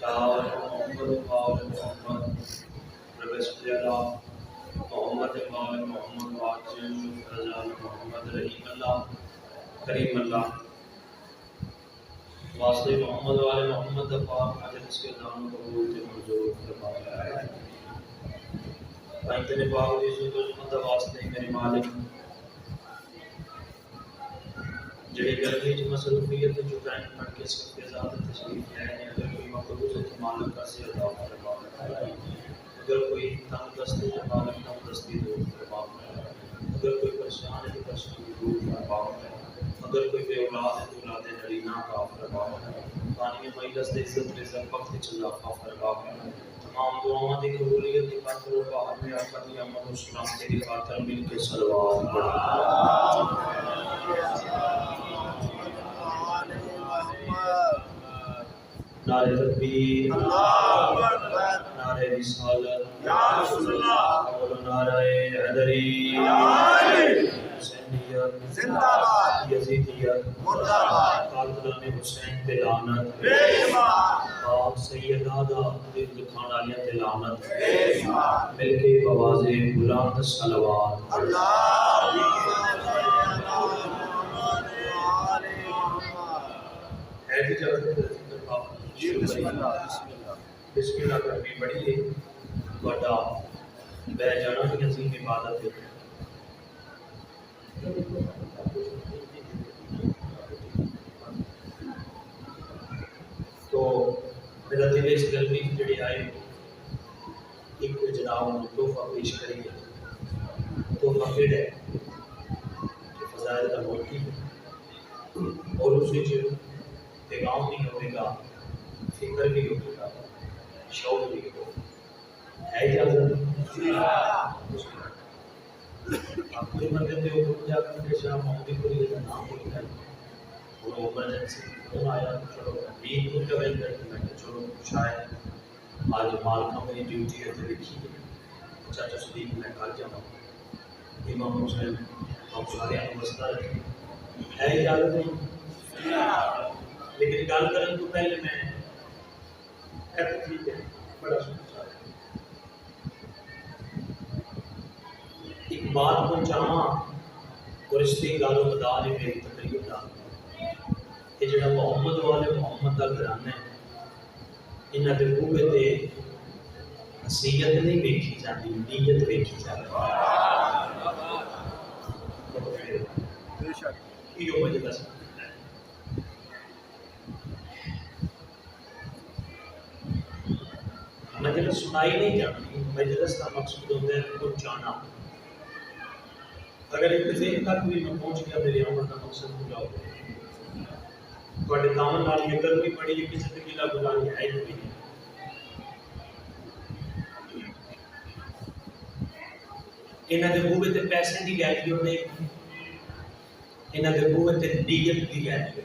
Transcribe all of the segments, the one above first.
محمد محمد محمد محمد محمد رحیم اللہ کریم اللہ واسطے محمد والے محمد پاک مجلس کے نام قبول تے منظور فرمائے. تیرے پاک دی عظمت واسطے میرے مالک جڑی گرمی کی مصروفیت جو قائم کر کے سب کے ذات تشریف لے ہیں. اگر کوئی مقروض ہے تو مالک کا سے عطا فرمائے. اگر کوئی تنگ دستی ہے مالک تنگ دستی دور فرمائے. اگر کوئی پریشان ہے تو پریشانی دور فرمائے. اگر کوئی بے اولاد ہے تو اولاد نرینہ عطا فرمائے. پانی مجلس دے عزت رزق وقت اضافہ فرمائے. تمام دعاؤں کی قبولیت کی خاطر و باہر میں آقا کی آمد و سلام تیری خاطر مل کے صلوات پڑھیں. نعرہ تکبیر، نعرہ رسالت، اور نعرہ حیدری، حسینیت زندہ باد، یزیدیت مردہ باد، قاتلان حسین پہ لعنت، آپ سید آدھا دل دکھان آلیاں پہ لعنت، مل کے بوازے بلند صلوات. ہے بھی جب بسم اللہ کرنی بڑی ہے بڑا بے جانا کی عظیم عبادت ہے. تو میرا دل اس گرمی کی جڑی آئے ایک جناب تحفہ پیش کریے. تحفہ پیڑ ہے کہ فضائل کا موٹی ہے اور اسی جو پیغام نہیں ہوئے گا، فکر بھی ہوئے گا، شوق بھی ہوگا. ہے اجازت؟ آپ کوئی بندے تھے وہ جا کر کے شاہ محمد کو یہ نام بول گئے وہ ایمرجنسی فون آیا. چلو نیند کو کیا ویل کر کے میں کہ چلو شاید آج مالکہ میری ڈیوٹی ہے تو لکھی ہے چاچا صدیق میں کر جاؤں امام حسین آپ سارے آپ وسطہ رکھیں. ہے اجازت نہیں؟ لیکن گل کرنے تو پہلے میں ٹھیک ہے بڑا سوچا ایک بات پہنچاواں اور اس کی گالوں بتا دے میری تقریر کا کہ جڑا محمد والے محمد کا گھرانا ہے انہاں دے بوئے تے حیثیت نہیں ویکھی جاتی، نیت ویکھی جاتی. بے شک یہ مجلس مجلس سنائی نہیں جاتی. مجلس کا مقصود ہوتا ہے پہنچانا. اگر ایک ذہن تک بھی میں پہنچ گیا میری عمر کا مقصد پورا ہو گیا. تھوڑے دامن والی یہ گرمی پڑی ہے کسی سے گلا گزاری ہے ہی نہیں. انہاں دے بوئے تے پیسے دی ویلیو نہیں، انہاں دے بوئے تے نیت دی ویلیو.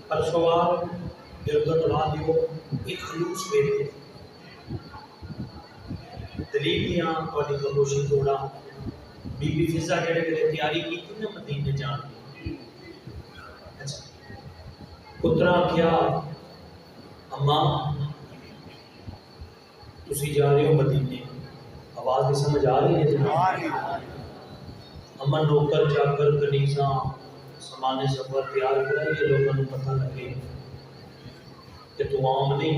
پر سوال جردت رادیو ایک خلوص بیٹھے دلیل دیاں کوئی خاموشی توڑا بی بی فضا جڑے کے تیاری کی تھی نا مدینے جان کی. اچھا پترا کیا اماں تسی جا رہے ہو مدینے، آواز بھی سمجھ آ رہی ہے جناب؟ اماں نوکر چاکر کنیزاں سامان سفر تیار کرائیے لوگوں کو پتہ لگے کہ تو عام نہیں،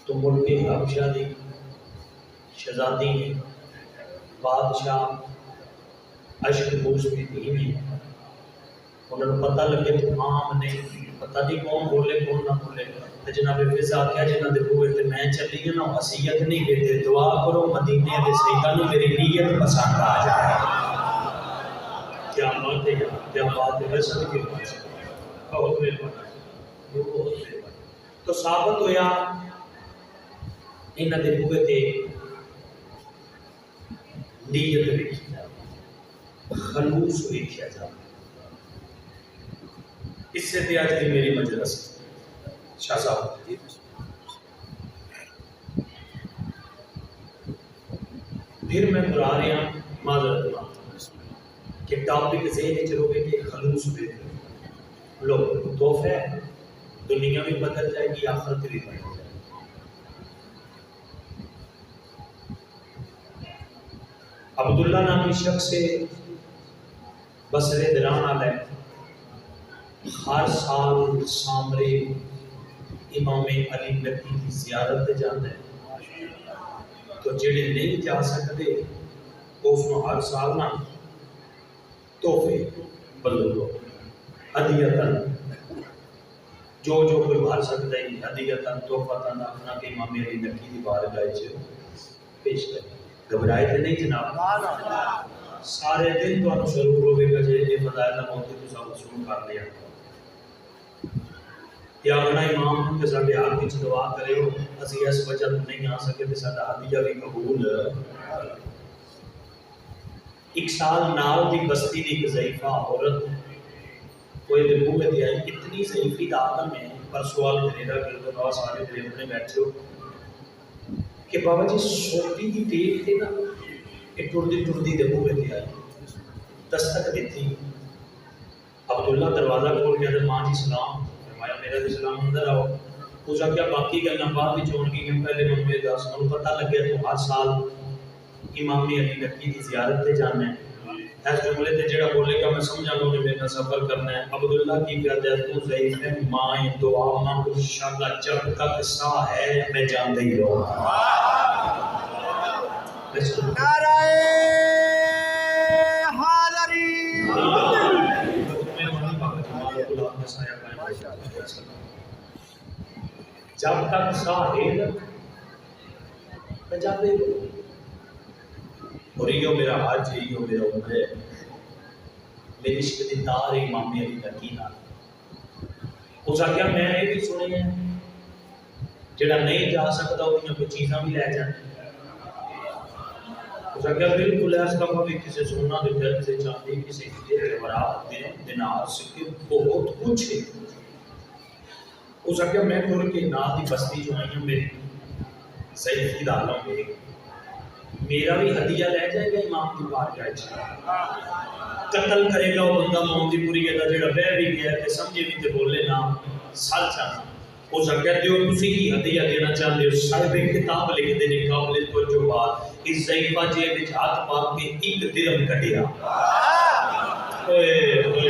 تو ملک حبشہ دی شہزادی ہے، بادشاہ عشق موس کی دھی ہے. انہوں نے پتہ لگے تو عام نہیں، پتہ نہیں کون بولے کون نہ بولے. جناب فضا کیا جنہاں دے بوئے تے میں چلی گیا نا وصیت نہیں دیتے دعا کرو مدینے دے سیداں نوں میری نیت پسند آ جائے. کیا بات ہے یار، کیا بات ہے. میں سب کے پاس بہت مہربانی بہت مہربانی. تو ثابت ہویا انہاں دے بوئے تے نیت ویکھی جائے، خلوص ویکھیا جائے. اس سے تے آج دی میری مجلس شاہ صاحب پھر میں بلا رہا معذرت کہ ٹاپک ذہن چلو گے کہ خلوص پہ لو تحفہ ہے، دنیا بھی بدل جائے گی، آخرت بھی بدل جائے گی۔ عبداللہ نامی شخص سے بصرے دلان آل ہے، ہر سال سامرے امام علی نبی کی زیارت تے جانا ہے، تو جڑے نہیں جا سکتے اس کو ہر سال نہ تحفے بلو ہدیتاً جو کوئی بھر سکتا ہے ہدیتاً تحفتاً اپنا کہ امام علی نبی کی بارگاہ وچ پیش کرے۔ گھبرائے تے نہیں جناب، سارے دن تو ضرور ہوئے گا جے یہ فضائل موت تو سب وصول کر لیا یا اپنا امام کے ساتھ حال کی دعا کرے ہو اسی اس وجہ نہیں آ سکے تو ساتھ ہدیہ بھی قبول۔ ایک سال نال دی بستی دی ایک ضعیفہ عورت کوئی دبو میں دیا اتنی ضعیفی عالم ہے، پر سوال میرا کہ تو بہت سارے اپنے بیٹھے ہو کہ بابا جی سوٹی کی ٹیپ تھے نا کہ ٹردی دبو میں دیا دستک دیتی۔ عبداللہ دروازہ کھول کے حضرت ماں جی سلام فرمایا، میرا بھی سلام اندر آؤ۔ پوچھا کیا باقی گلنا بعد بھی چون کی پہلے مجھے دس منو پتہ لگے تو ہر سال امام علی نبی کی زیارت تے جانا ہے، اس جملے تے جڑا بولے گا میں سمجھا لوں کہ میرا سفر کرنا ہے۔ عبداللہ کی پیادہ تو ضعیف ہے، مائیں دعا مانگ انشاءاللہ جب تک ساہ ہے میں جان دے ہی رہوں۔ نعرہ حیدری جب تک ساہ ہے میں جان دے ہی رہوں۔ اور یہ میرا حج ہے، یہ میرا عمر ہے، میری عشق دی تار امام علی نبی نال۔ اس آگیا میں یہ بھی سنی ہے جڑا نہیں جا سکتا وہ کوئی چیزاں بھی لے جانے۔ اس آگیا بالکل ایسا بھی کسی سونا دے سے چاندی کسی جواہرات دینار سکے بہت کچھ ہے۔ اس آگیا میں کھول کے نال دی بستی جو آئی ہیں میری ضعیفی دالوں میں میرا بھی ہدیہ لے جائے گا امام کی بارگاہ وچ۔ قتل کرے گا وہ بندہ موت دی پوری گدا جڑا بہ بھی گیا تے سمجھے بھی تے بولے نا سچ آ۔ اس کہتے ہو تسی کی ہدیہ دینا چاہتے ہو؟ صاحب کتاب لکھ دے نے قابل توجہ بات اس ضعیفہ جیب وچ ہاتھ پا کے ایک درہم کڈیا۔ اوئے اوئے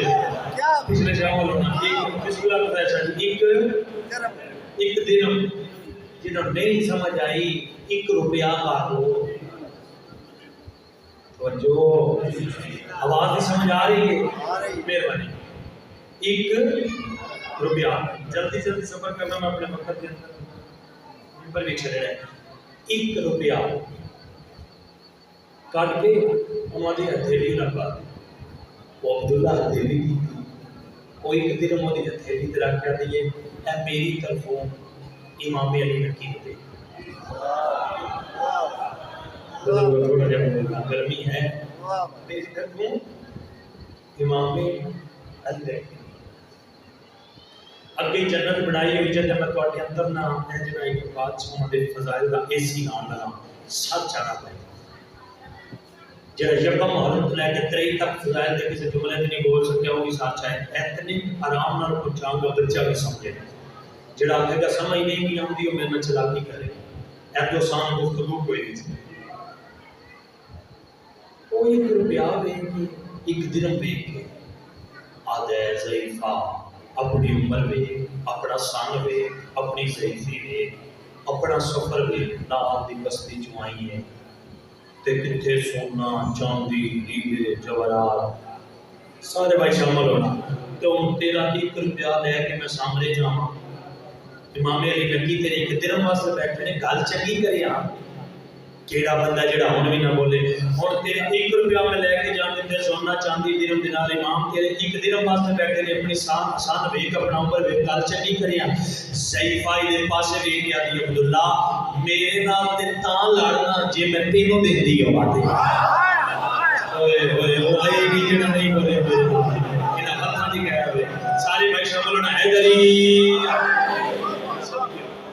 پچھلے شامل ہونا ایک بسم اللہ بتایا چاہیے ایک درہم جنہوں نہیں سمجھ آئی ایک روپیہ کا دو جو آواز نہیں سمجھ آ رہی ہے مہربانی ایک روپیہ جلدی جلدی سفر کرنا میں اپنے وقت کے اندر پر بھی چلے رہے ایک روپیہ کاٹ کے ہماری ہتھیلی لگا وہ عبداللہ ہتھیلی کی تھی وہ ایک دن ہماری ہتھیلی درا کیا دیئے اے میری طرفوں امام علی نبی ہوتے تھوڑا جب گرمی ہے میری طرفوں امام علی اگے جنت بنائی ہوئی جنت میں تو اندر نہ ہے جنہاں ایک بادشاہ دے فضائل کا ایسی نام لگا سچ آنا پائے جڑا یکم حضرت لے کے تری تک فضائل دے کسی جملے تے نہیں بول سکتے ہوگی سچ ہے اتنی آرام نال پہنچاؤں گا بچہ بھی سمجھے جڑا آگے کا سمجھ نہیں بھی آؤں گی وہ میرے چلاکی کرے ایتو سان گفتگو کوئی نہیں تھی وہ ایک روپیہ بے کے ایک درہم بے کے آدھے ضعیفہ اپنی عمر میں اپنا سان میں اپنی ضعیفی میں اپنا سفر میں نال دی بستی جو آئی ہے تے کتھے سونا چاندی ہیرے جواہرات سارے بھائی شامل ہونا تو تیرا ایک روپیہ لے کے میں سامنے جاؤں امام علی نبی تیرے ایک درہم واسطے بیٹھے نے گل چنگی کری آ کیڑا بندہ جڑا ہن بھی نہ بولے ہن تیرے ایک روپیہ میں لے کے جاندے تے سونا چاندی درہم دینار امام تیرے ایک درہم واسطے بیٹھے نے اپنی آسان ویکھ اپنا اوپر ویکھ گل چنگی کری آ ضعیفائی دے پاسے ویکھ کے آدھی عبداللہ میرے نال تے تاں لڑنا جے میں تینوں دیندی ہوا تے اوئے اوئے اوئے بھی جڑا نہیں بولے انہاں ہتھاں دی کہہ ہوئے سارے بھائی شامل ہونا حیدری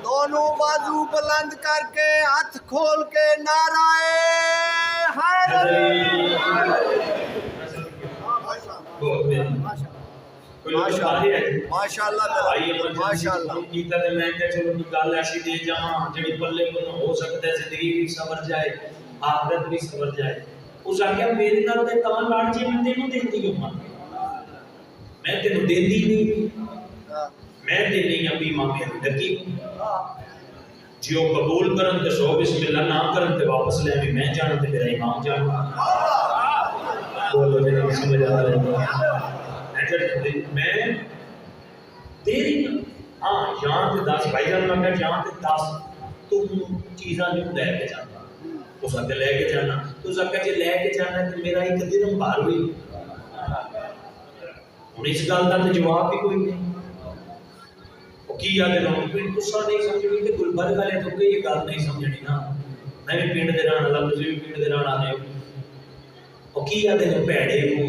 دونوں بازو بلند کر کے ہاتھ کھول کے نعرہ حیدری کوئی ماشاءاللہ ماشاءاللہ کیتا تے میں کہ چلو کوئی گل ایسی دے جاواں جڑی پلے کو ہو سکتا ہے زندگی بھی سبر جائے آخرت بھی سبر جائے. اس آخیا میرے نال تے تاں لڑ جے میں تینوں دیندی ہوں میں تینوں دیندی نہیں میں دینی ابھی ماں میری ڈکی جی وہ قبول کرن تے سو بسم اللہ نہ کرن تے واپس لے بھی میں جانا تے میرا امام جانا. بولو جی سمجھ آ رہا ہے میں تیری ہاں یہاں تے 10 بھائی جان میں یہاں تے 10 تم چیزاں جو لے کے جانا تو سب لے کے جانا تو سب کہ لے کے جانا تے میرا ایک دن باہر ہوئی ہن اس گل دا تے جواب بھی کوئی نہیں کی یاد ہے کوئی غصہ نہیں سمجھنی تے گلبرگ والے تو کوئی گل نہیں سمجھنی نا میں بھی پنڈ دے رہن والا تسی بھی پنڈ دے رہن والے ہو او کی یاد ہے پیڑے کو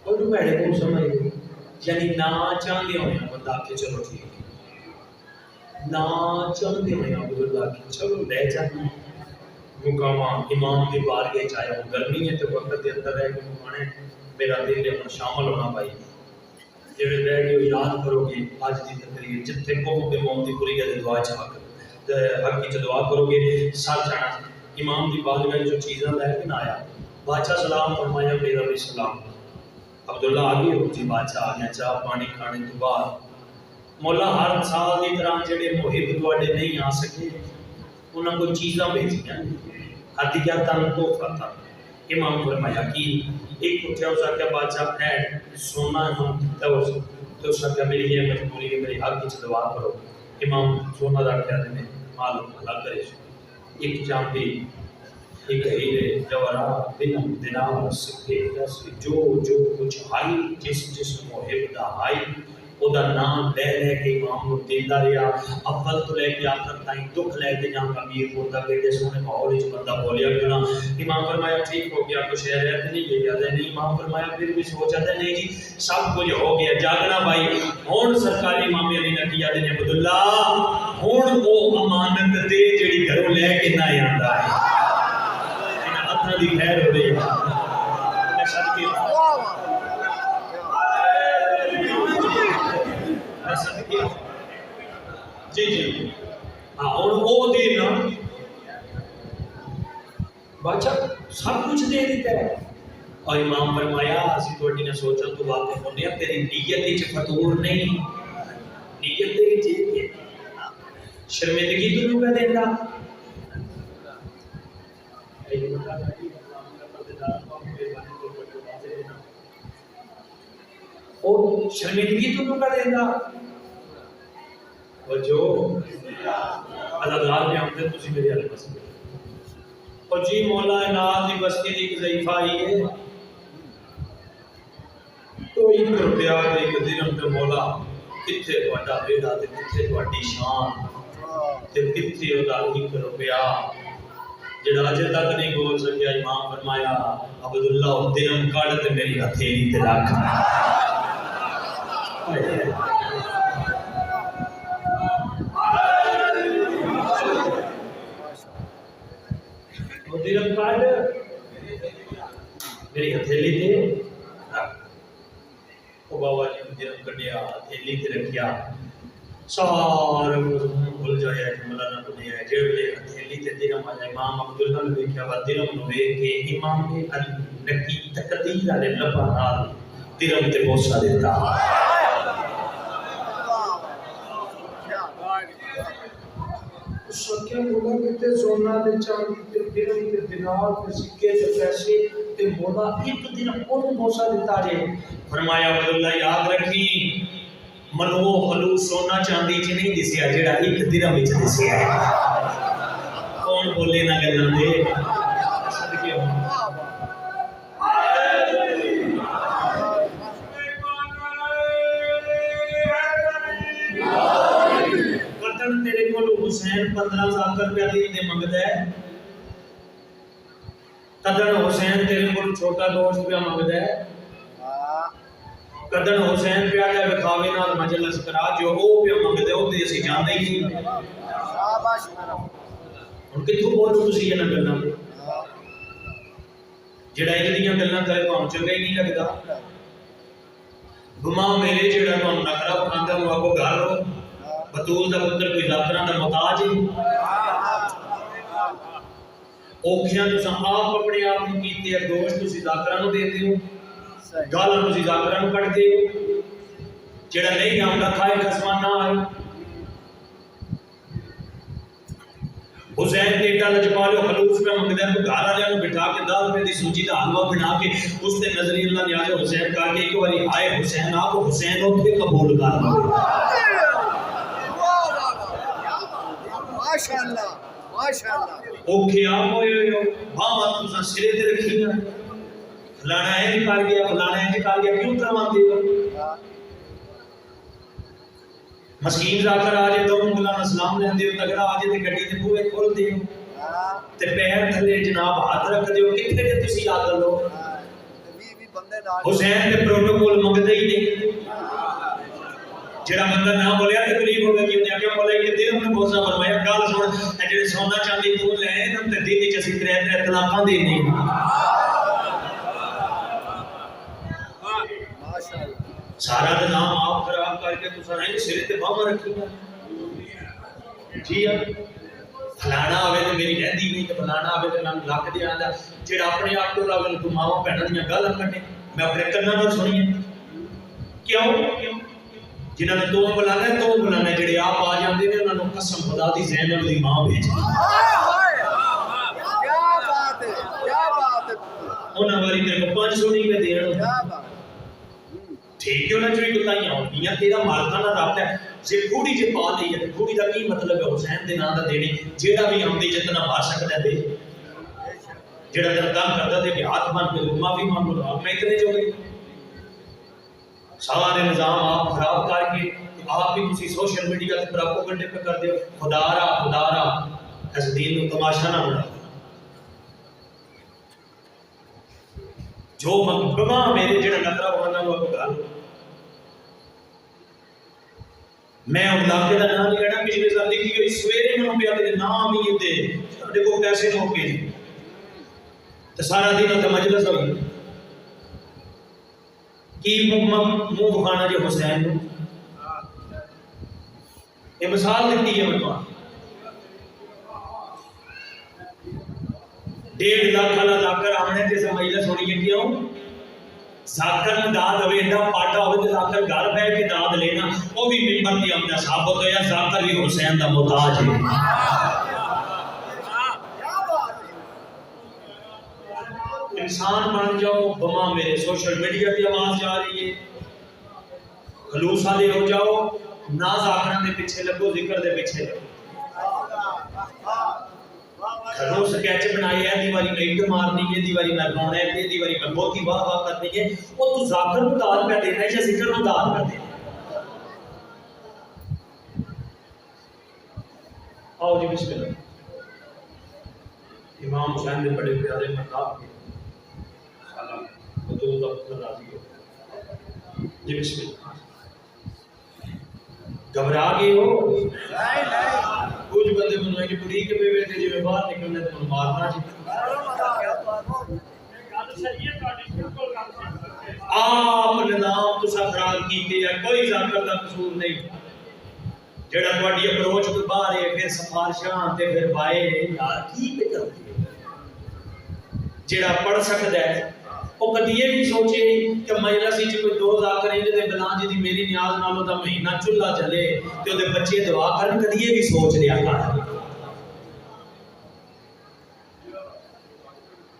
کوئی پیڑے کو سمجھ یعنی نہ چاہتے ہوئے بندہ کہ چلو ٹھیک ہے نہ چاہتے ہوئے بندہ کہ چلو لے جانا مقامہ امام کی بار کے چاہے وہ گرمی ہے تو وقت کے اندر ہے کہ میرا دل ہے شامل ہونا پائی جڑے رہ گئے یاد کرو گے آج دی تقریر جتنے قوم کے موم دی پوری گل دعا چاہ کر حق کی دعا کرو گے ساتھ جانا امام دی بارگاہ جو چیزاں لے کے نہ آیا بادشاہ سلام فرمایا میرا بھی سلام عبداللہ آگے ہو جی بادشاہ آ گیا چاہ پانی کھانے تو بعد مولا ہر سال کی طرح جڑے محب تواڈے نہیں آ سکے انہاں کو چیزاں بھیجیاں ہدیہ تن تحفہ تھا امام فرمایا کہ ایک اٹھیا اس آگیا بادشاہ ہے سونا ہم تو اس آگیا میری یہ مجبوری ہے میری حق کی دعا کرو امام سونا رکھیا دے میں معلوم اللہ کرے ایک چاندی ایک ہیرے جواہرات دنم دینار سکے جو کچھ آئی جس محب دا آئی او دا نام لے لے کے امام کو دیندہ رہا اول تو لے کے آخر تائیں دکھ لے کے جہاں کا میر ہوتا کہ جیسے انہیں ماحول ہی بندہ بولیا کیوں نہ امام فرمایا ٹھیک ہو گیا کچھ ہے رہتے نہیں یہ یاد ہے نہیں امام فرمایا پھر بھی سوچا تھا نہیں جی سب کچھ ہو گیا جاگنا بھائی ہون سرکاری امام علی نے کیا دیں عبداللہ ہون وہ امانت دے جڑی گھروں لے کے نہ آندا ہے اتنا دی خیر ہو رہی ہے میں صدقے جی جی ہاں اور وہ دینا بادشاہ سب کچھ دے دیتا ہے اور امام فرمایا اسی توڑی نے سوچا تو واقع ہونے اب تیری نیت ہی فتور نہیں نیت تیری چیز ہے شرمندگی تو نہیں کا دیتا اور شرمندگی تو نہیں کا دیتا اور جو اللہ دار میں ہم نے تسی میری حل بس اور جی مولا اناد دی بستی دی ایک ضعیفہ آئی ہے تو ایک روپیہ ایک درہم تے مولا کتھے تواڈا بیڑا تے کتھے تواڈی شان تے کتھے اودا ایک روپیہ جڑا اجے تک نہیں بول سکیا امام فرمایا عبداللہ درہم کڈ تے میری ہتھیلی تے رکھ درہم کڈ میری ہتھیلی تے او بابا جی درہم کڈیا ہتھیلی تے رکھیا سارے بھول جایا مولانا بنیا جڑے ہتھیلی تے درہم آیا امام عبداللہ نے دیکھا وا درہم نو ویکھ کے امام نے نکی تقدیر والے لباں نال درہم تے بوسا دیتا سکے مولا کتے سونا تے چاندی تے درہم تے دینار تے سکے تے پیسے تے مولا ایک دن اون بوسا دیتا جے فرمایا عبداللہ یاد رکھی منو خلوص سونا چاندی چ نہیں دسیا جڑا ایک درہم وچ دسیا ہے کون بولے نہ گلاں دے صدقے ہو تیرے کو حسین 15,000 روپیہ دے منگتا ہے قدر حسین تیرے کو چھوٹا دوست پہ منگتا ہے قدر حسین پہ آگیا بخاوے نال مجلس کرا جو وہ پہ منگتا ہے وہ تے اسی جاندے ہی نہیں ان کے تو بول تسی یہ نہ کرنا جڑا انج دیاں گلاں کرے تانوں چنگا ہی نہیں لگدا گما میرے جڑا تانوں نخرا بکھاندا او آکو گھر رو بطول دا پتر کوئی ذاکراں دا محتاج ہے اوکھیاں تساں آپ اپنے آپ نوں کیتے ہے دوست تسی ذاکراں نوں دے دیو گالاں تسی ذاکراں نوں کٹ دیو جڑا نہیں آندا کھائے قسماں نہ آئے حسین نے ایڈا لجپالو خلوص میں منگدا ہے تو گھر والےاں نوں بٹھا کے 10 روپے دی سوجی دا حلوہ بنا کے اس تے نظر اللہ نیاز حسین کہا کہ ایک باری ہائے حسین آپ حسین اوتھے قبول کر لو ماشاءاللہ ماشاءاللہ اوکھے آپ ہوئے باواں تساں سرے تے رکھیاں فلانا ہے کر گیا فلانا ہے کر گیا کیوں کرواندے ہو مسکین ذاکر آجے دو انگلاں سلام لیندے ہو تگڑا آجے تے گڈی تے بوئے کھول دیو تے پیر تھلے جناب ہاتھ رکھ دیو کتھے تے تسی آ لو حسین تے پروٹوکول منگدے ہی نہیں جڑا بندہ نہ بولیا تکلیف ہوگا کہ انہیں آگے بولا کہ دے ہم نے بہت سا فرمایا گل سن اے جڑے سونا چاندی تو لے ہم تے دین وچ اسی ترے طلاقاں دینے سارا دا نام آپ خراب کر کے تساں رہے سرے تے باواں رکھیاں جی فلانا ہوے تے میری رہندی نہیں تے فلانا ہوے تے نام لکھ دے آندا جڑا اپنے آپ کو لاول تو ماواں بہناں دیاں گلاں کٹے میں اپنے کناں نال سنی کیوں جنہاں نے تو بلانا جڑے آپ آ جاندے نے انہاں نوں قسم خدا دی زینب دی ماں بھیج کیا بات ہے انہاں واری تے 500 نہیں میں دین کیا بات ٹھیک ہے انہاں چوی گتائیاں ہوندیاں تیرا مالکاں دا رابطہ ہے جے کھوڑی جے پا لئی ہے کھوڑی دا کی مطلب ہے حسین دے نام دا دینی جیڑا بھی آندی جتنا مار سکدا دے جیڑا دردان کردا تے کہ ہاتھ مان کے معافی مانگو میں اتنے جو گئی سارے نظام آپ خراب کر کے آپ بھی کسی سوشل میڈیا تے پروپیگنڈے پہ کر دیو خدا را اس دین نو تماشا نہ بنا جو مقبمہ میرے جڑا نظرہ بہانا ہوا کو گال میں علاقے دا نام لینا پچھلے سال لکھی گئی سویرے میں پہ آتے نام ہی دے دیکھو کیسے موقع جی تو سارا دن ہوتا مجلس ہوئی کی منہ بخانا جو حسین کو یہ مثال دیتی ہے منوان 1.5 لاکھ والا ذاکر آمنے تے سے مجلس ہونی ہے کیوں ذاکر میں داد ہوئے انڈا پاٹا ہوئے تے ذاکر گھر بیٹھ کے داد لینا وہ بھی ممبر دی اپنا ثابت ہویا ذاکر بھی حسین دا محتاج ہے انسان بن جاؤ بما میرے سوشل میڈیا کی آواز جا رہی ہے خلوص والے ہو جاؤ نہ ذاکران دے پیچھے لگو ذکر دے پیچھے لگو خلوص کیچ بنائی ہے دیواری ایک مارنی ہے دیواری میں رونا ہے دیواری میں بہت ہی واہ کرنی ہے وہ تو ذاکر کو دار کر دینا ہے یا ذکر کو دار کر دینا آؤ جی بسم اللہ امام حسین نے بڑے پیارے مطاب کے حضور دا پتر راضی ہو جی بسم اللہ گھبرا گئے ہو کچھ بندے بنوائے کہ بڑی کے پہ بیٹھے جی میں باہر نکلنے تو مارنا جی آپ نظام تو خراب کیتے ہیں کوئی ذاکر دا قصور نہیں جڑا تہاڈی اپروچ تو باہر ہے پھر سفارشاں تے پھر بائے یار کی پہ کرتے جڑا پڑھ سکدا ہے وہ کدی یہ بھی سوچے کہ مجلس وچ کوئی 2 ذاکر ہیں تے بلان جی دی میری نیاز نالوں دا مہینہ چولہا چلے تے اودے بچے دعا کرن کدی یہ بھی سوچ لیا کر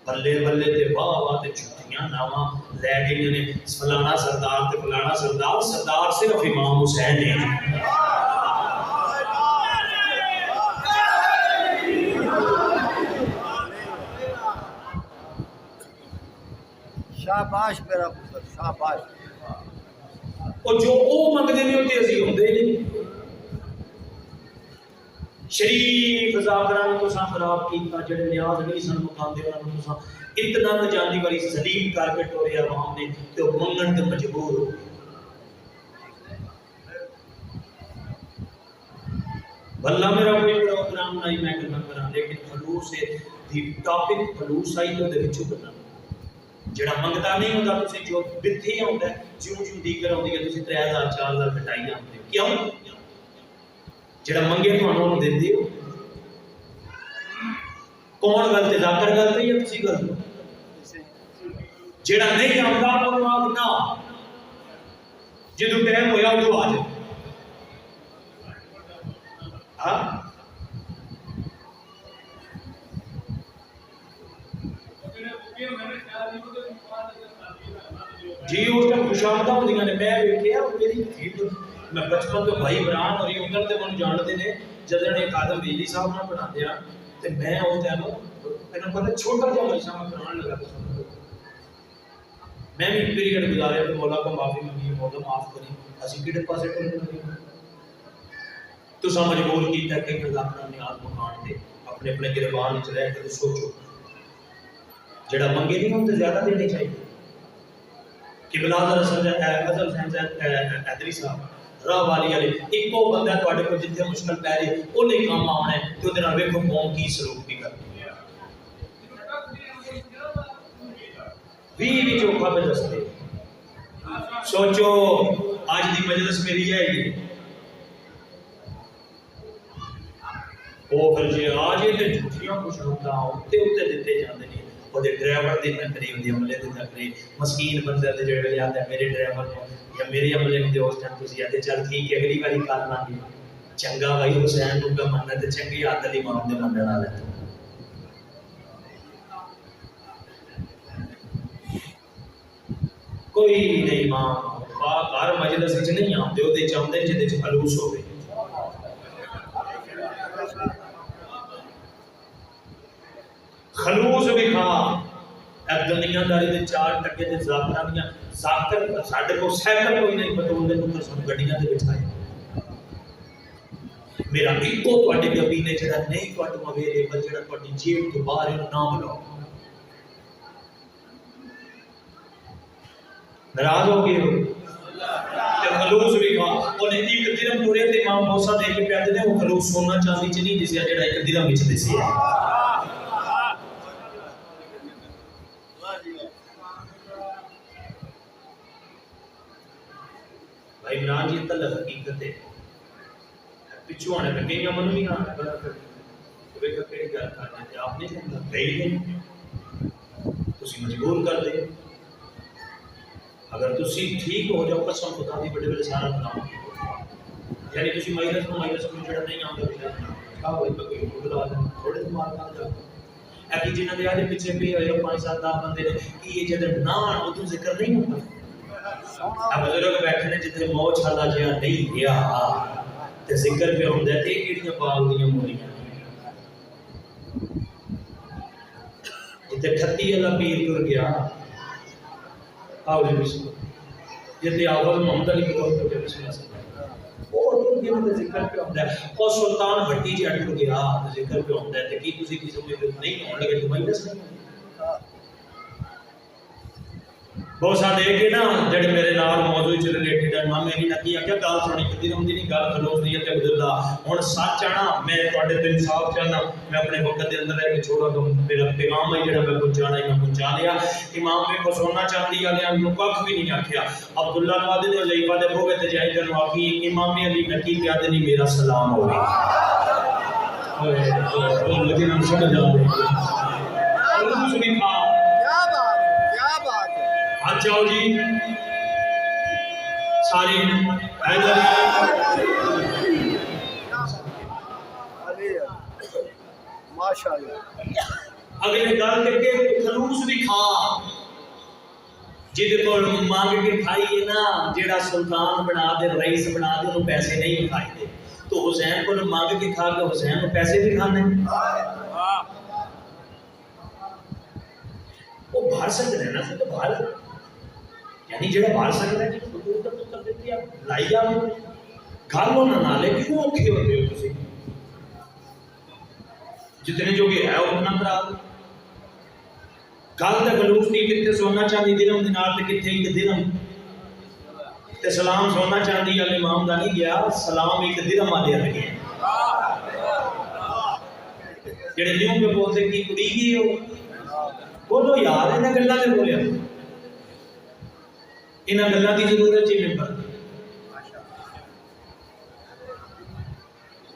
بلے بلے تے واہ واہ تے چھٹیاں ناواں لے گئے نے فلانا سردار تے فلانا سردار سردار صرف امام حسین ہے شاباش میرا پتر شاباش اور جو او منگدے نہیں ہوتے اسی ہوندے نہیں شریف ذاکران کو سان خراب کیتا جڑے نیاز نہیں سن مکاندے انہاں کو سان اتنا جاندی والی سلیم کر کے ٹورے عوام نے تے او منگن تے مجبور ہو بھلا میرا کوئی پروگرام نہیں میں کرنا کراں لیکن خلوص دی ٹاپک خلوص آئی تو دے وچوں کرنا جڑا منگتا نہیں ہوتا تسی جو بتھی آتا ہے جوں جوں دیگر آتی ہے تسی 3000 4000 کٹائی آتے ہو کیوں جڑا منگے تمہیں انہوں دیتے ہو کون غلط ہے ذاکر غلط ہے یا تسی غلط ہو جڑا نہیں آتا انہوں آگنا جدو ٹائم ہویا ادو آ جائے ہاں جی اس ٹائم خوشامدہ ہوندی نے میں ویکھیا میری فیلڈ میں بچپن تو بھائی عمران اور یہ ادھر تے من جانتے نے جدوں نے آدم بجلی صاحب نہ پڑھاتے ہیں تے میں اس ٹائم میں پتہ چھوٹا جہا بچہ میں پڑھان لگا میں بھی پیریڈ گزاریا تو مولا کو معافی منگی مولا معاف کری اسی کہڑے پاسے ٹرن لگے تساں مجبور کیتا کہ اپنا نیاز مکان تے اپنے اپنے گربان وچ رہ کے سوچو جڑا منگے نہیں ہوتے زیادہ دینے چاہیے کہ بلادر ازل حسین حیدری صاحب راہ والی والے ایکو بندہ تواڈے کول جتھے مشکل پے رہی اونے کام آنا ہے تے اودے نال ویکھو قوم کی سلوک بھی کرتی ہے بھی چوکھا پہ دستے سوچو آج دی مجلس میری ہے یہ وہ پھر جی آج یہ جھوٹیاں کچھ ہوتا ہوتے ہوتے دیتے جاندے نہیں وہ ڈرائیور دی نہ کری وہ عملے دی نہ کری مسکین بندے دے جڑے آتے ہیں میرے ڈرائیور کو یا میرے عملے دے اس ٹائم تسی آتے چل ٹھیک ہے اگلی باری کرنا گے چنگا بھائی حسین نوں کا مننا تے چنگی عادت امام دے منن والا کوئی نہیں ماں ہر مجلس وچ نہیں آتے وہ چاہتے جہدے وچ خلوص ہوے خلوص بھی کھا دنیا داری دے چار ٹکے تے ذاکراں دیاں ذاکر ساڈے کو سائیکل کوئی نہیں بتول دے پتر سن گڈیاں دے بٹھائے میرا ایکو تواڈے گبی نے جڑا نہیں تواڈو اویلیبل جڑا تواڈی جیب تو باہر نام لو ناراض ہو گئے ہو تے خلوص بھی کھا اونے ایک درہم ٹورے تے امام موسی دے کے پیادے نے وہ خلوص سونا چاندی چ نہیں دسیا جڑا ایک درہم وچ دسیا بھائی عمران جی تلہ حقیقت ہے پچھو آنے پہ کہیں امن نہیں آنا ہے تو بے کہی گل کرنا ہے آپ نے کہا کہی نہیں تسی مجبور کر دے اگر تسی ٹھیک ہو جاؤ قسم خدا دی بڑے بڑے سارا بناؤ یعنی تسی مائرس کو جڑا نہیں آمدہ بجا کہا ہوئی پہ کوئی بگلا آدم تھوڑے تو مار کر جاؤ ایکی جنہ دے آدھے پچھے پہ ہوئے 5-7 بندے نے کہ یہ جدر نہ آن وہ تو ذکر نہیں ہوتا اب بزرگ بیٹھے نے جتنے موچ حالا جہاں نہیں گیا تے ذکر پہ ہوندہ ہے تے کیڑیاں باغ دیاں مولیاں جتے 38 اللہ پیر کر گیا آولی بسم اللہ جتے آواز محمد علی کو ہوتے بسم اللہ اور تو یہ مجھے ذکر پہ ہوندہ ہے اور سلطان بھٹی جی اٹھو گیا ذکر پہ ہوندہ ہے تے کی کسی قسم میں نہیں ہونے لگے تو مائنس نہیں ہوندہ بہت ساتھ دیکھ کے نا جڑے میرے نال موضوع چ ریلیٹڈ ہے ماں میری نہ کیا کیا گل سنی کدی ہوندی نہیں گل خلوص نہیں تے گزردا ہن سچ آنا میں تواڈے تے انصاف چاہنا میں اپنے وقت دے اندر ایک چھوڑا دوں میرا پیغام ہے جڑا میں پہنچانا ہے میں پہنچا لیا امام نے کو سونا چاندی والے نوں کھ بھی نہیں آکھیا عبداللہ نوادی دے لیفہ دے بوے تے جائے کر واقعی امام علی نکی پیادے نہیں میرا سلام ہوے اوہ مجھے نہ سمجھ آ رہی سنی کھا آج جاؤ جی ساری اگلے گل کے خلوص بھی کھا جہد کو مانگ کے کھائیے نا جیڑا سلطان بنا دے رئیس بنا دے انہوں پیسے نہیں کھائی دے تو حسین کو مانگ کے کھا کے حسین کو پیسے بھی کھانے وہ باہر سکتے ہیں نا تو باہر یعنی جڑا باہر سکتا ہے جی حضور کا کر دیتی ہے لائی جاؤ گھر نہ نالے کیوں اوکھے ہوتے ہو تسی جتنے جو بھی ہے اتنا کرا دو گل تے خلوص نہیں کتے سونا چاندی درہم دینار تے کتے ایک درہم تے سلام سونا چاندی والے امام دا نہیں گیا سلام ایک درہم والے آ گئے جڑے نیوں پہ بولتے کی کڑی گئی ہو بولو یار انہاں گلاں تے بولیا انہاں گلاں دی ضرورت جی ممبر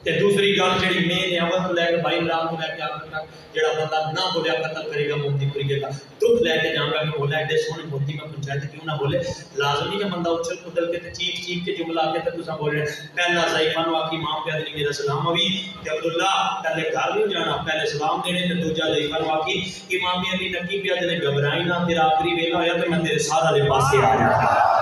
تے دوسری گل جڑی مین ہے اول لے کے بھائی عمران کو لے کے آخر جڑا بندہ نہ بولیا قتل کرے گا موتی پوری گا دکھ لے کے جاؤں گا کہ بولا ایڈے سونے موتی میں پنچایت کیوں نہ بولے لازمی کہ بندہ اچھل کدل کے چیخ چیخ کے جملہ آ کے تسا بول رہے پہلا ضعیفہ نو آکی ماں پہ آدمی میرا سلام ابھی کہ عبداللہ پہلے گھر نہیں جانا پہلے سلام دینے تے دوجا ضعیفہ نو آکی امام علی نکی پہ آدمی گھبرائی نہ تیرا آخری ویلا ہویا تو میں تیرے سارا لے پاسے آ جاتا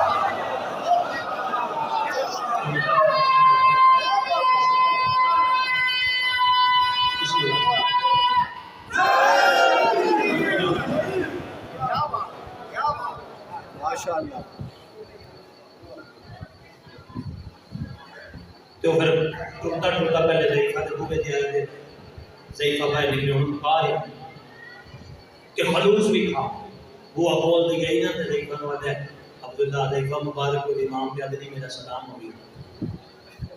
تو پھر ٹوٹا ٹوٹا پہلے ضعیفہ دے بوئے دے آئے تھے ضعیفہ بھائی نکلے ان پا رہے کہ خلوص بھی کھا وہ بول دی گئی نا ضعیفہ نواد ہے عبداللہ ضعیفہ مبارک کو امام پہ آدھے میرا سلام ہوگی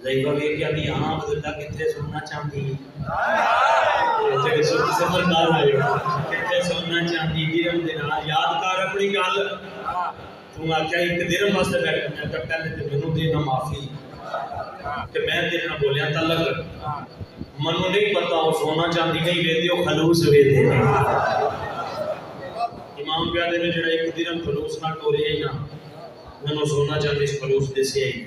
ضعیفہ بھی کیا بھی ہاں عبداللہ کتنے سننا چاہتی جگہ سنی سفر کار آئے کتنے سننا چاہتی دیرم دینا یاد کار اپنی گال تم آکھا ایک دیرم واسطے بیٹھ میں کر پہلے تے منو دینا معافی کہ میں تیرے نہ بولیا تلق منو نہیں پتا وہ سونا چاندی نہیں ویدے وہ خلوص ویدے امام پیادے نے جڑا ایک درم خلوص نہ ٹورے ہی نا منو سونا چاندی اس خلوص دے سے ہی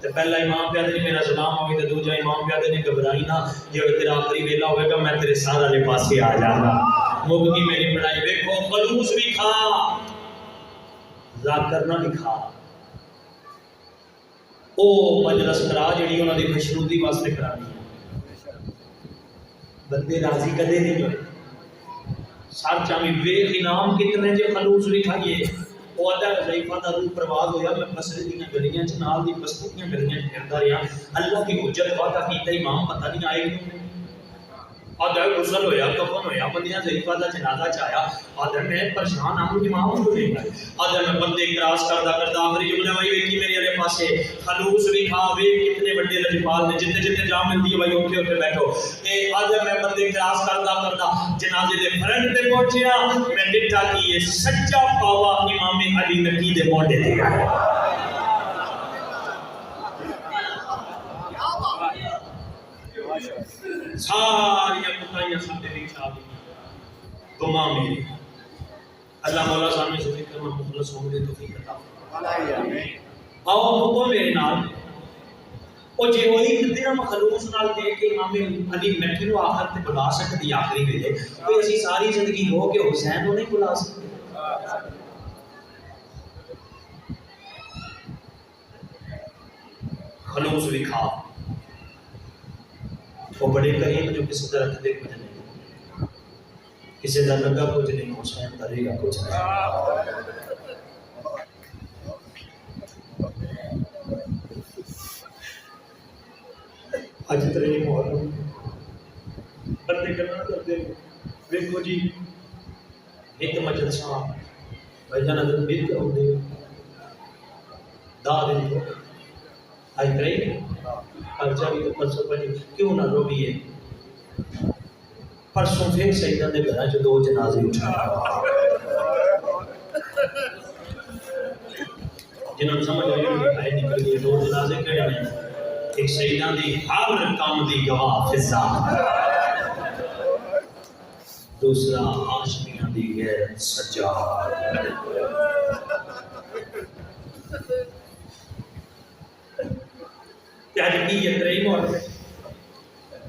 تو پہلا امام پیادے نے میرا سلام ہوگی تو دوجہ امام پیادے نے گھبرائی نہ جب تیرا آخری ویلا ہوئے گا میں تیرے سارا لے پاسے آ جانا مبکی میری پڑھائی دیکھو خلوص بھی کھا ذاکر نہ بھی کھا او مجلس کرا جڑی انہوں نے خشنودی واسطے کرانی ہے بندے راضی کدے نہیں ہوئے سار چاہمی ویخ انعام کتنے جے خلوص لکھائیے وہ آدھا ضعیفہ دا روح پرواز ہویا میں بسرے دیاں گلیاں چنال دی بستی دیاں گلیاں کردہ رہا اللہ کی حجت وعدہ کیتا امام پتہ نہیں آئے کیوں نے آدھا غسل ہویا کفن ہویا بندیاں ضعیفہ دا جنازہ چاہیا آدھا میں پریشان آموں امام کو نہیں گئے آدھا میں بندے کراس کردہ آخری جملہ بھائی ویکی میری علیہ پاسے خلوص بھی کھا وے کتنے بڑے لجپال نے جتنے جتنے جام ملتی ہے بھائی اوکے اوکے بیٹھو آدھا میں بندے کراس کردہ جنازے دے فرنٹ دے پہنچیا میں ڈٹا کی یہ سچا پاوا امام علی نقی دے موڈے دے آئے ساری اپتائیاں سب دے دیکھ آگئی تو ماں میری اللہ مولا سامنے سے ذکر میں مخلص ہوں گے تو فی کتا آؤ حکم میرے نال او جے وہ ایک دن خلوص نال دے کے امام علی نقی نو آخر تے بلا سکتی آخری ویلے کوئی اسی ساری زندگی ہو کے حسین کو نہیں بلا سکتے خلوص بھی کھا وہ بڑے قریب جو کسی طرح رکھتے کچھ نہیں کسی طرح لگا کچھ نہیں حسین کرے گا کچھ نہیں آج ترین محرم بندے کرنا کرتے دیکھو جی ایک مجلسہ بھائی جان اگر بیت کرو دے دا دے دیکھو آج ترین خرچہ بھی تو پرسوں پڑی کیوں نہ رو بھی ہے پرسوں پھر سیدہ نے گھرہ جو دو جنازے اٹھا جنہوں نے سمجھ رہے ہیں کہ نکل گئے دو جنازے کھڑے ہیں ایک سیدہ دی ہر کام دی گواہ فضا دوسرا عاشقیاں دی غیرت سجا تیاری کی یہ ترہی محرم ہے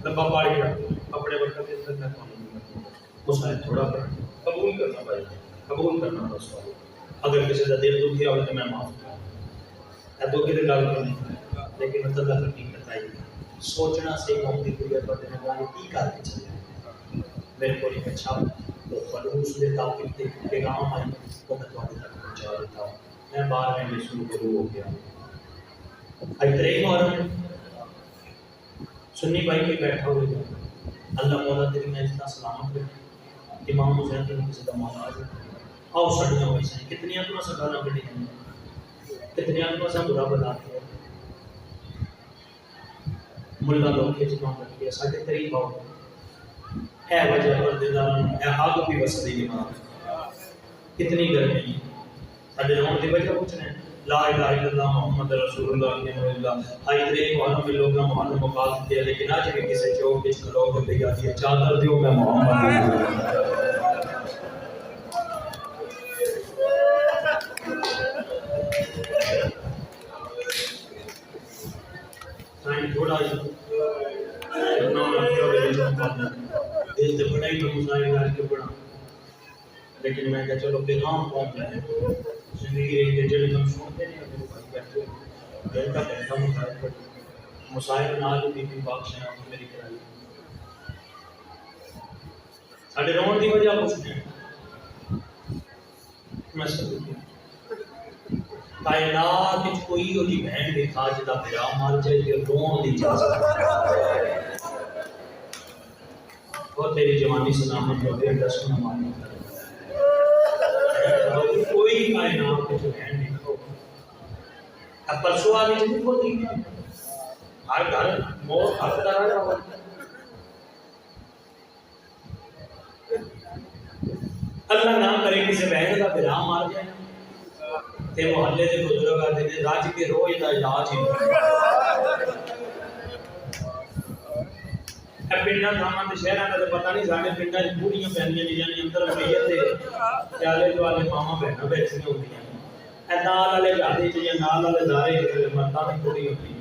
لمبا پاڑی گیا اپنے وقت کے اندر میں مسائل تھوڑا پر قبول کرنا بھائی قبول کرنا رسول اگر کسی کا دل دکھی ہوگا تو میں معاف کروں یا دکھی تو گل کرنی لیکن مطلب حقیقت آئی سوچنا سے موقع کی پر دینے والے کی کر کے چلے میرے کو ایک اچھا خلوص دے تاکہ پیغام آئی وہ میں تمہیں تک پہنچا دیتا ہوں میں بار میں شروع کروں ہو گیا ترہی محرم سنی بھائی کے بیٹھا ہوئے گا اللہ مولا تیری میں اتنا سلامت رکھے امام حسین کے کسی کا مولا آج آؤ سڑیاں ہوئی سائیں کتنی اپنا سکانا بڑی ہیں کتنی اپنا سا برا بلا کے ملہ لوگ کے جمع رکھے ساڑھے قریب آؤ ہے وجہ پردے دار ہے آگ بھی وسدی ماں کتنی گرمی ساڈے رون دی وجہ کچھ نہیں لا الہ الا اللہ محمد رسول اللہ کے نور اللہ ہائی ترے معلوم میں لوگاں معلوم مقام دے لیکن اج بھی کسی چوک وچ کھلو کے بھیا دی چادر دیو میں محمد سائن تھوڑا اتنا دل سے بڑا ہی مسائل کر کے پڑھا لیکن میں کہا چلو پیغام پہنچ جائے زندگی رہی ہے جڑے تم سنتے نہیں میرے بھائی بیٹھے دل کا بیٹھا مسائل پڑھ مسائل نال بی بی پاک شاہ میری کرائی ساڈے رون دی وجہ کچھ نہیں میں سب کائنات وچ کوئی ہوئی بہن دیکھا جدا میرا مر جائے کہ رون دی اجازت وہ تیری جوانی سلامت ہو گئی دسنا مانی کوئی کائنات وچ بہن دیکھو اب پرسوں آ وچ نہیں کھوتی ہر گھر موت حق دا رہا اللہ نہ کرے کسی بہن کا بھرا مار جائے تے محلے دے بزرگ آتے نے راج کے روز دا علاج ہی پنڈاں تھاواں تے شہراں دا پتہ نہیں ساڈے پنڈاں وچ بوڑھیاں پیندیاں نے یعنی اندر میت تے آلے دوالے ماواں بہناں بیٹھیاں ہوندیاں اے نال والے گھر وچ یا نال والے دارے وچ مرداں دی کڑی ہوندی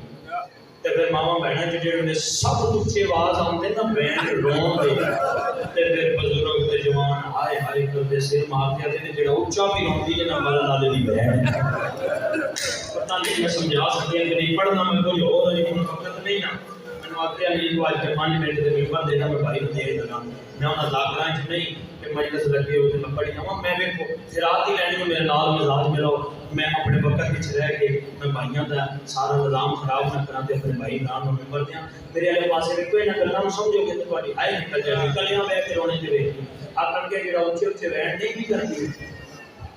تے پھر ماواں بہناں چ جڑے سب اونچے آواز آندے نا بہن رون دے تے پھر بزرگ تے جوان ہائے ہائے کردے سر مارتے تے جڑا اونچا بھی روندی ہے نا مرن والے دی بہن پتہ نہیں میں سمجھا سکیا کہ نہیں پڑھنا میں کوئی اور نہیں وقت نہیں نا آتے علی کو آج کے 5 منٹ دے ممبر دینا میں بھائی دے دینا میں انہاں ذاکراں وچ نہیں کہ مجلس لگے ہوئے میں پڑھی جاواں میں ویکھو خیرات ہی لینی میرے نال مزاج میرا میں اپنے وقت وچ رہ کے میں بھائیاں دا سارا نظام خراب نہ کراں تے اپنے بھائی نال ممبر دیاں میرے والے پاسے ویکھو انہاں گلاں نوں سمجھو کہ تہاڈی آئے نکل جائے کلیاں بیٹھ کے رونے تے ویکھ آکھن کے جڑا اونچے اونچے رہن نہیں بھی کردی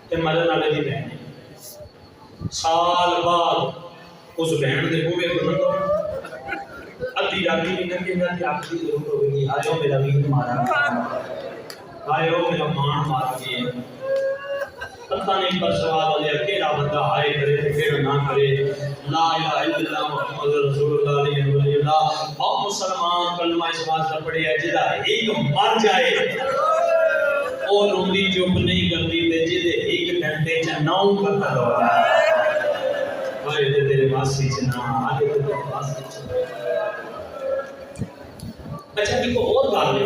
تے مرن والے دی بہن سال بعد اس بہن دے بوئے کو ادھی راتی نکل کے جاتی آخری ضرور ہوگی آئیو میرا ویر مارا آئیو میرا مان مارا گئے پتہ نہیں پر سوال والے اکیلا بندہ آئے کرے اکیلا نہ کرے لا الہ الا اللہ محمد رسول اللہ علیہ ولی اللہ اور مسلمان کلمہ اس بات سے پڑھے ہے جدہ ایک مر جائے اور روندی چپ نہیں کرتی تے جدے ایک گھنٹے چا 9 قتل ہو آئے تے تیرے واسی چنا آئے تے تیرے واسی چنا اچھا ایک اور بات ہے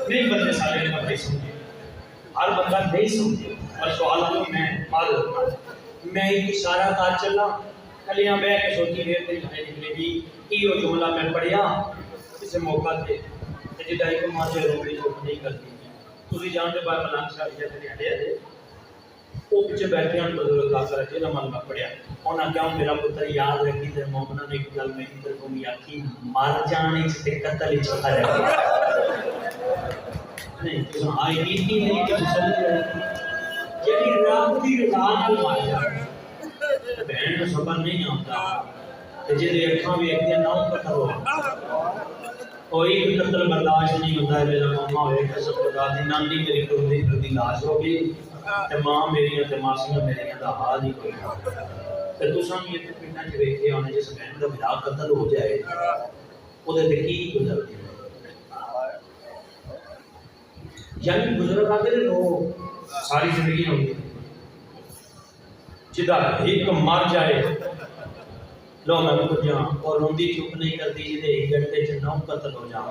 نہیں بندے سارے نے اپنے سمجھے ہر بندہ نہیں سمجھے اور سوال آلو میں معلوم میں ایک اشارہ کار چلا کلیاں بے کے سوچی دیر تھی جانے نکلے گی ایو جملہ میں پڑھیا اسے موقع تھے جدہ ایک ماجے روڑی جو نہیں کرتی تُسی جانتے بار ملان شاہ جیسے ہڈے ہڈے وہ پیچھے بیٹھے ہیں بزرگ کافر جی نمال میں پڑھیا انہاں کیا میرا پتر یاد رکھی تے مومنہ نے ایک گل میں ادھر کو بھی آکھی مار جانے سے قتل ہی چھتا رہا نہیں تو آئی نیتی نہیں کہ سمجھ رہی یعنی رات کی رضا نہ مار جانے بہن کو صبر نہیں آتا کہ جدے اکھاں بھی ایک دن ناؤں قتل ہوا کوئی بھی قتل برداشت نہیں ہوتا ہے میرا ماما ہوئے قسم خدا دی نانی میری کردی کردی لاش ہوگی تے ماں میری تے ماسیاں میری دا حال ہی کوئی نہ تے تساں یہ تے پنڈاں وچ ویکھے ہونے جس بہن دا بھرا قتل ہو جائے اودے تے کی گزرتی یعنی بزرگ آتے نے لوگ ساری زندگی ہوگی جدہ ایک مر جائے لوگ میں کو جاں اور روندی چپ نہیں کرتی جدے ایک گھنٹے چ 9 قتل ہو جاں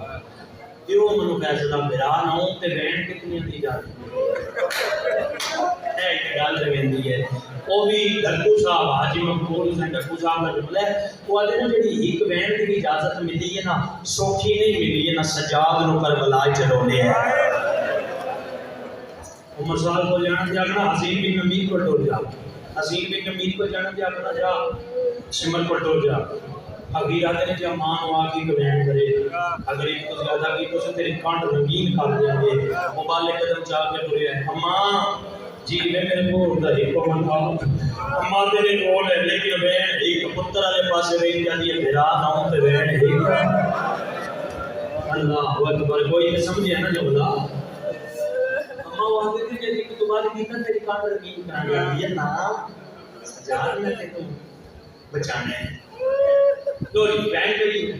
دیو منو فیصلہ میرا نہ تے بہن کتنی دی جاتی ہے ایک گل رہندی ہے وہ بھی ڈھکو صاحب حاجی مقبول حسین ڈھکو صاحب کا جملہ ہے وہ آدھے نا جڑی ایک بہن کی اجازت ملی ہے نا سوکھی نہیں ملی ہے نا سجاد نو کربلا چلونے ہے عمر صاحب کو جانا جانا حسین بن امیر کو ٹور جا حسین بن امیر کو جانا جانا جا سمر کو ٹور جا اگر آتے نے جب ماں ہوا کی بہن کرے اگر ایک تو زیادہ کی تو سے تیری کانٹ رنگین کھا دیں گے مبالے قدم چاہ کے ٹورے ہیں اماں جی میں میرے کو اردہ ہی کو من تھا اماں تیرے رول ہے لیکن بہن ایک پتر آلے پاسے رہی جاتی ہے بھیرا نہ ہوں تے بہن ایک اللہ اکبر کوئی نہیں سمجھے نا جملہ اما وہ آتے تھے کہ تو بعد کی تھا تیری کار رکھی کرانے یہ نام سجاد میں تے تم بچانے لوری بینڈ کری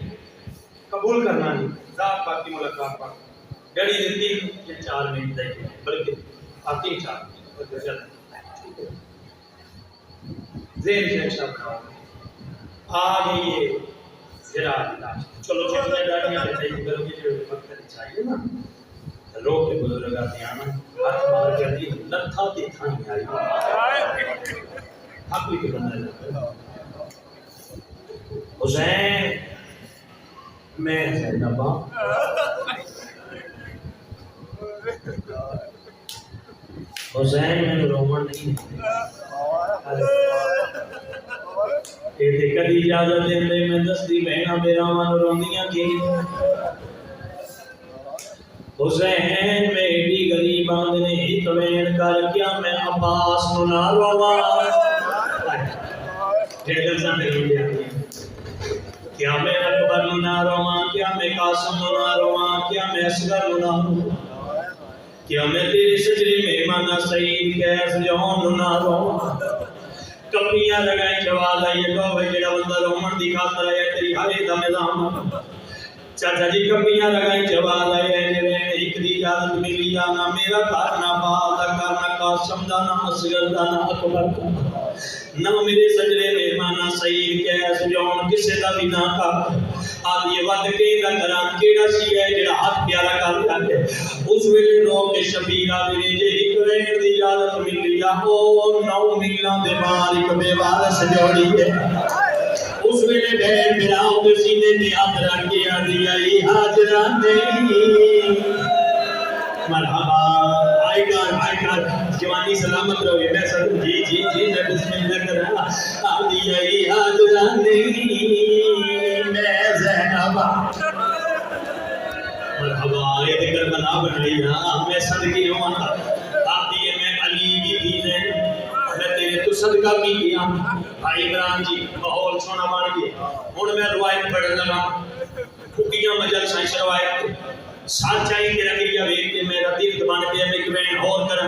قبول کرنا نہیں ذات پاک کی ملاقات پاک گڑی نے 3 یا 4 منٹ دے بلکہ آپ 3 4 اور چل ذہن سے اچھا بناؤ آگے یہ زراعت چلو چلو گاڑیاں بتائیے کرو کہ جو وقت چاہیے نا لوگ کے بزرگ آتے ہیں نا ہاتھ مار کے دی لتھا تے تھانی آئی حق بھی بندہ جاتا حسین میں زینبا حسین میں رومن نہیں کدی اجازت دے میں دستی بہنا میرا من روندیاں کی حسین میں ایڈی غریب آندنے ایک وین کر کیا میں عباس نو نہ روا جیدل سا میرے لئے آتی کیا میں اکبر نو نہ روا کیا میں قاسم نو نہ روا کیا میں اصغر نو نہ روا کیا میں تیرے سجرے میں مانا سعید کیس جون نو نہ روا کپیاں لگائیں جواب آئیے تو بھائی جڑا بندہ رومن دی خاطر آیا تیری حالے دا نظام چاچا جی کپیاں لگائیں جواب آئیے جویں ایک دی اجازت ملی یا نہ میرا گھر نہ باپ دا گھر نہ قاسم دا نہ اصغر دا نہ اکبر دا نہ میرے سجرے مہمانا سعید کیس جون کسے دا بھی نہ کر آدھی ود کے دا کران کیڑا سی ہے جڑا ہاتھ پیارا کر جاتے اس ویلے روک کے شبیر آدھے جے ایک رہن دی اجازت ملی یا او 9 میلان دے بار ایک بے وارث جوڑی ہے اس ویلے بہن میراؤں کے سینے تے ہاتھ رکھ کے آدھی آئی حاضران نہیں مرحبا آئی کار جوانی سلامت رہو میں سر جی جی جی میں بسم اللہ کر رہا آدھی آئی حاضران نہیں میں زینبا مرحبا یہ دکر بنا بن لیا میں صدقی ہوں آدھی ہے میں علی کی دیزیں میں تیرے تو صدقہ کی کیا بھائی عمران جی ماحول سونا مان گئے ہن میں روایت پڑھ لگا کھٹیاں مجل سائنس روایت سچائی کے رکھیا ویکھ کے میرا دل بن گیا میں کہ میں اور کرا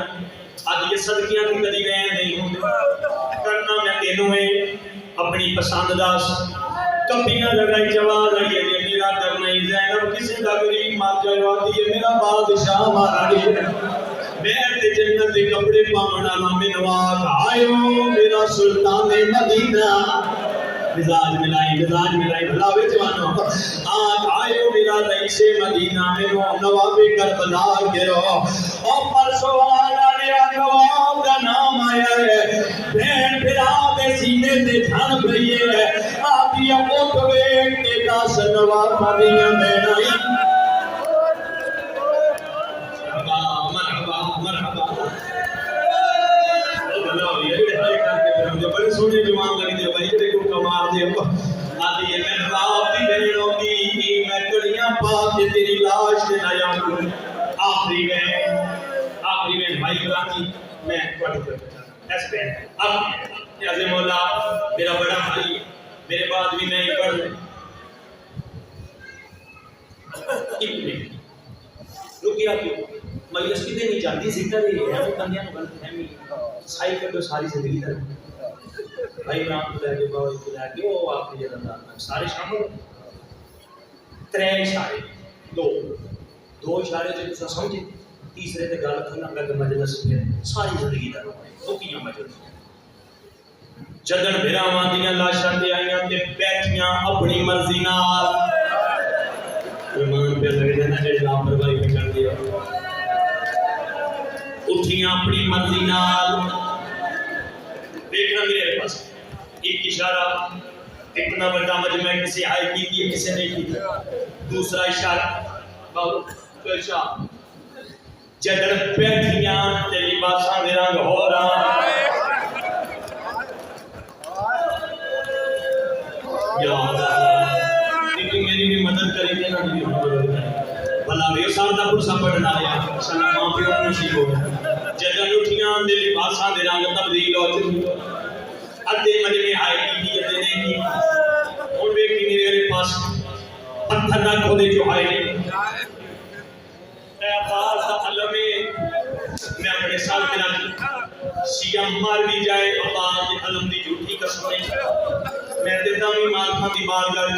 اج یہ صدقیاں کی کدی گئے نہیں ہوں کرنا میں تینوں ہے اپنی پسند دا کپیاں لگائی جواب آئیے میرا ڈر نہیں زینب کسی دا غریب مار جائے آتی ہے میرا بادشاہ مارا گیا میں تے جنت دے کپڑے پاونا نا منواق آئیو میرا سلطان مدینہ مزاج ملائی بھلاوے جوانو آج آئیو میرا رئیس مدینہ میرو نواب کربلا گرو اور پرسو آنا لیا نواب کا نام آیا ہے بین پھرا دے سینے دے جھان بھئیے ہے آپ یہ موتوے کے داس نواب مدینہ میں نائی بڑے سونے جوان لگی دے بھائی جڑے کو کمار دے آدھی ہے میں رات دی بہنوں دی میں کڑیاں پا کے تیری لاش سے نہ جاؤں آخری میں بھائی کراچی میں پڑھ کر ایس پہ اب یا مولا میرا بڑا بھائی میرے بعد بھی میں پڑھ لیں رکیا کیوں مجلس کی نہیں جاتی ذکر ہی ہے وہ کنیاں کو غلط فہمی سائی کر دو ساری زندگی در بھائی رام کو لے کے باوی کو لے کے وہ آپ کی جلندار سارے شامل 3 اشارے 2 اشارے جو تسا سمجھے تیسرے تے گل تھا نہ کہ مجلس میں ساری زندگی در وہ کیاں مجلس جدن بھراواں دیاں لاشاں تے آئیاں تے بیٹھیاں اپنی مرضی نال ایمان پہ لگے نا جڑے لاپرواہی پہ کر دیا اٹھیاں اپنی مرضی نال دیکھنا میرے پاس ایک اشارہ اتنا بڑا مجمع کسی آئی کی تھی کسی نہیں کی تھی دوسرا اشارہ بہت تو اشارہ جدر بیٹھیاں تے لباساں دے رنگ ہو رہا یا اللہ لیکن میری بھی مدد کریں گے نا بھی بھلا بھی سال دا پرسا پڑھنا ہے سلام ماں پیوں نصیب ہو جدر اٹھیاں دے لباساں دے رنگ تبدیل ہو چکی ادھے مجمع آئی کی ادھے نہیں کی اور بیٹی میرے پاس پتھر نہ کھولے جو آئے میں اپنے ساتھ ملا شیعہ مار بھی جائے عباس کے علم دی جھوٹی قسم نہیں میں دیتا ہوں مالکہ دی بارگاہ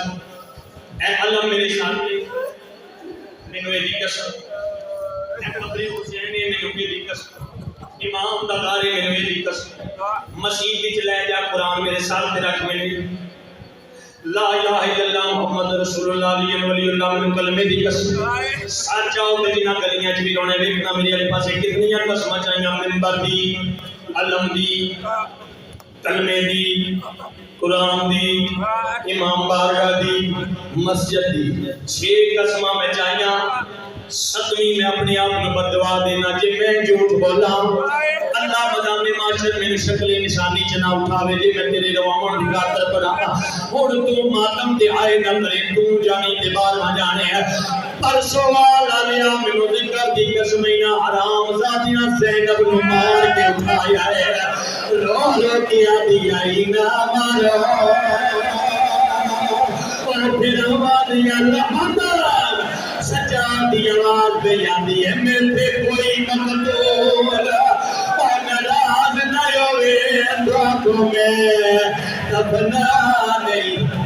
اے علم میرے سامنے میں دی قسم اے قبر حسین نے میں دی قسم امام دغارے میں دی قسم مسیح وچ لے جا قرآن میرے سامنے رکھ میں لا الہ الا اللہ محمد رسول اللہ علیہ ولی اللہ من کلمے دی قسم ساتھ جاؤ تے جنہ گلیاں چ بھی رونے ویکھنا میرے والے پاسے کتنی قسماں چاہیاں منبر دی علم دی کلمے دی قرآن دی امام بارگاہ دی مسجد دی 6 قسماں میں چاہیاں 7ویں میں اپنے آپ کو بددعا دینا جے میں جھوٹ بولا اللہ مدام معاشر میں شکل نشانی چنا اٹھاوے جے میں تیرے رواں دی خاطر بنا ہن تو ماتم تے آئے نہ کرے تو جانی تے بار نہ جانے ہے پرسوں والا لیا مینوں ذکر دی قسمینا حرام ذاتیاں زینب نو مار کے اٹھایا ہے رو رو کیا دیا نا مارو اور پھر ہماری اللہ سجا دی آواز پہ جاندی ہے میرے کوئی مقتول اور ناراض نہ ہوئے دعا کو میں دفنا نہیں